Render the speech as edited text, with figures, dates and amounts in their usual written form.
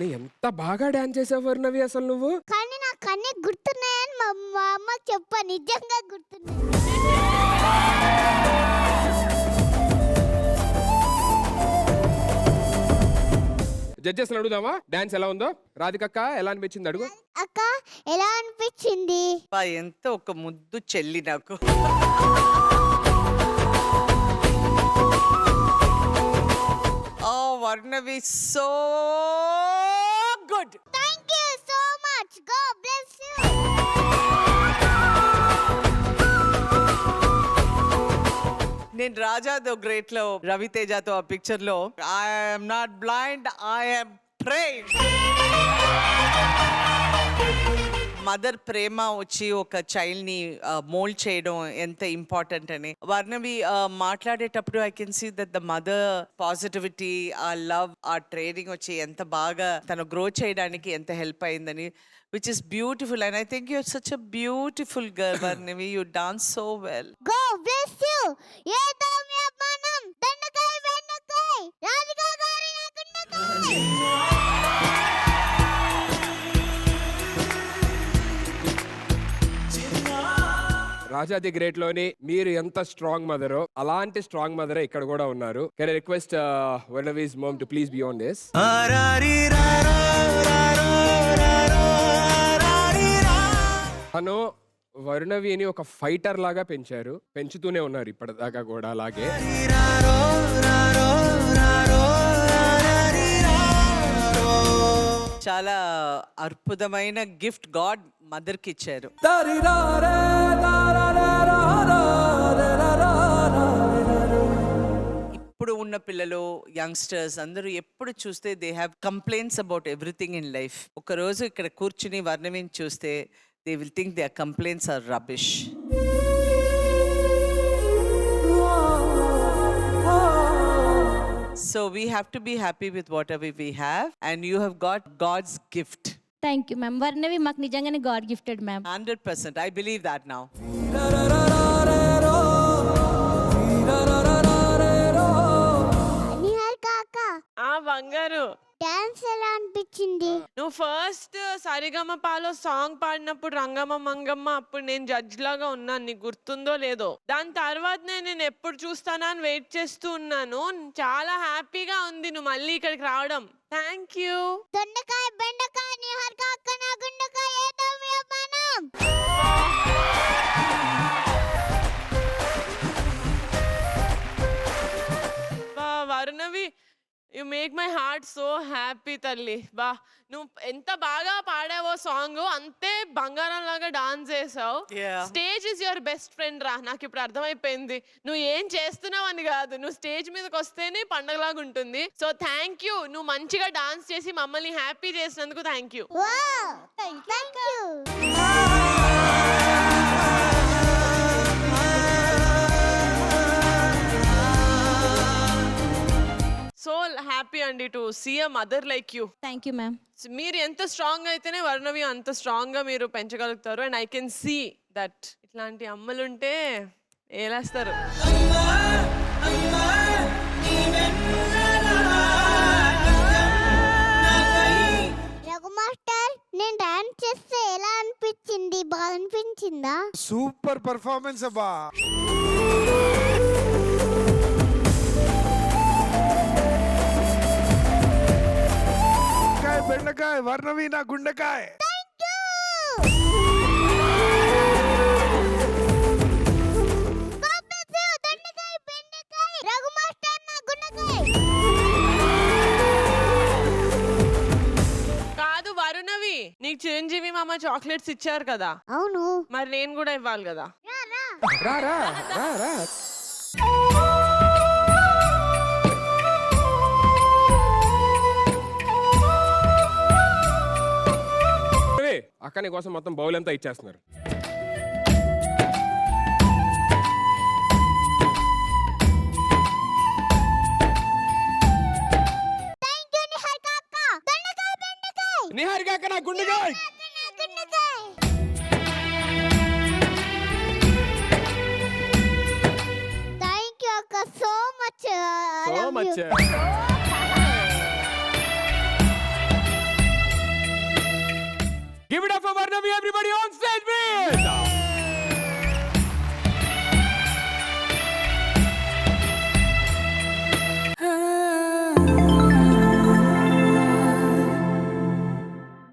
ఎంత బాగా డాన్స్ చేసావు వర్ణవి అసలు నువ్వు. కానీ నాకు అన్నీ గుర్తున్నాయని మా అమ్మకి చెప్పా, నిజంగా గుర్తున్నాయి. జడ్జెస్ అడుగుదామా డాన్స్ ఎలా ఉందో. రాధికక్క ఎలా అనిపించింది అడుగు. అక్క ఎలా అనిపించింది? ఎంత ఒక ముద్దు చెల్లి నాకు. Varnavi, so good. Thank you so much. God bless you. నేను రాజా ద గ్రేట్ లో రవితేజతో ఆ పిక్చర్ లో I'm not blind, I'm praying. Mother ప్రేమ వచ్చి ఒక చైల్డ్ ని మోల్డ్ చేయడం ఎంత ఇంపార్టెంట్ అని వర్ణవి మాట్లాడేటప్పుడు I can see that the mother positivity, ఆ లవ్, ఆ ట్రైనింగ్ వచ్చి ఎంత బాగా తను గ్రో చేయడానికి ఎంత హెల్ప్ అయిందని, which is beautiful. And I think you're such a beautiful girl, Varnavi. You dance so well. God bless you. ఏ తోమి అప్పనం దండకాయ వెన్నకాయ రాధికా గారి నాకుండకాయ. రాజా ది గ్రేట్ లోని మీరు ఎంత స్ట్రాంగ్ మదరో అలాంటి స్ట్రాంగ్ మదరే ఇక్కడ కూడా ఉన్నారు. కెన్ ఐ రిక్వెస్ట్ వర్ణవిస్ mom to please be on this. తను వర్ణవిని ఒక ఫైటర్ లాగా పెంచారు, పెంచుతూనే ఉన్నారు ఇప్పటిదాకా కూడా అలాగే. చాలా అద్భుతమైన గిఫ్ట్ గాడ్ మదర్ కి ఇచ్చారు. ఇప్పుడు ఉన్న పిల్లలు, యంగ్స్టర్స్ అందరూ ఎప్పుడు చూస్తే they have complaints about everything in life. ఒక రోజు ఇక్కడ కూర్చుని వర్ణవిని చూస్తే they will think their complaints are rubbish. So we have to be happy with whatever we have, and you have got God's gift. Thank you, ma'am. Varnavi maku nijangane God gifted, ma'am. 100%. I believe that now. Niharika అక్క ఆ బంగారు, dance ఎలా అనిపించింది? నువ్వు first సరిగమ పాలో song పాడినప్పుడు రంగమ్మ మంగమ్మ అప్పుడు నేను judge లాగా ఉన్నాను, నీకు గుర్తుందో లేదో. దాని తర్వాత నేను ఎప్పుడు చూస్తానా అని వెయిట్ చేస్తూ ఉన్నాను. చాలా హ్యాపీగా ఉంది నువ్వు మళ్ళీ ఇక్కడికి రావడం. Thank you. దొండకాయ బెండకాయ నిహారిక అక్క నా గుండకాయ ఏ తోమి అప్పనం. Varnavi, you make my heart so happy తల్లి. బా, నువ్వు ఎంత బాగా పాడావో సాంగ్, అంతే బంగారం లాగా డాన్స్ చేసావు. Yeah. Stage is your best friend రా. నాకు ఇప్పుడు అర్థమైపోయింది నువ్వు ఏం చేస్తున్నావు అని కాదు, నువ్వు స్టేజ్ మీదకి వస్తేనే పండగలాగా ఉంటుంది. సో థ్యాంక్ యూ, నువ్వు మంచిగా డాన్స్ చేసి మమ్మల్ని హ్యాపీ చేసినందుకు thank you. Wow thank you. So happy అండి to see a mother like you. Thank you, ma'am. మీరు ఎంత స్ట్రాంగ్ అయితేనే వర్ణవి అంత స్ట్రాంగ్ గా మీరు పెంచగలుగుతారు. And I can see that ఇట్లాంటి అమ్మలుంటే ఏలేస్తారు. రఘు మాస్టర్, నేను డాన్స్ చేస్తే ఎలా అనిపించింది? బాగా అనిపించిందా? సూపర్ పర్ఫార్మెన్స్ అబ్బా. బెండకాయ వర్ణవి నా గుండకాయ. కాదు వరుణవి, నీకు చిరంజీవి మామ చాక్లెట్స్ ఇచ్చారు కదా, అవును. మరి నేను కూడా ఇవ్వాలి కదా. రా రా రా రా. అక్క నీ కోసం మొత్తం బౌల్ అంతా ఇచ్చేస్తున్నారు. నిహారిక అక్క నా గుండెకాయ. థ్యాంక్ యూ అక్క, so much. So much. Give it up for Varnavi, everybody on stage, please.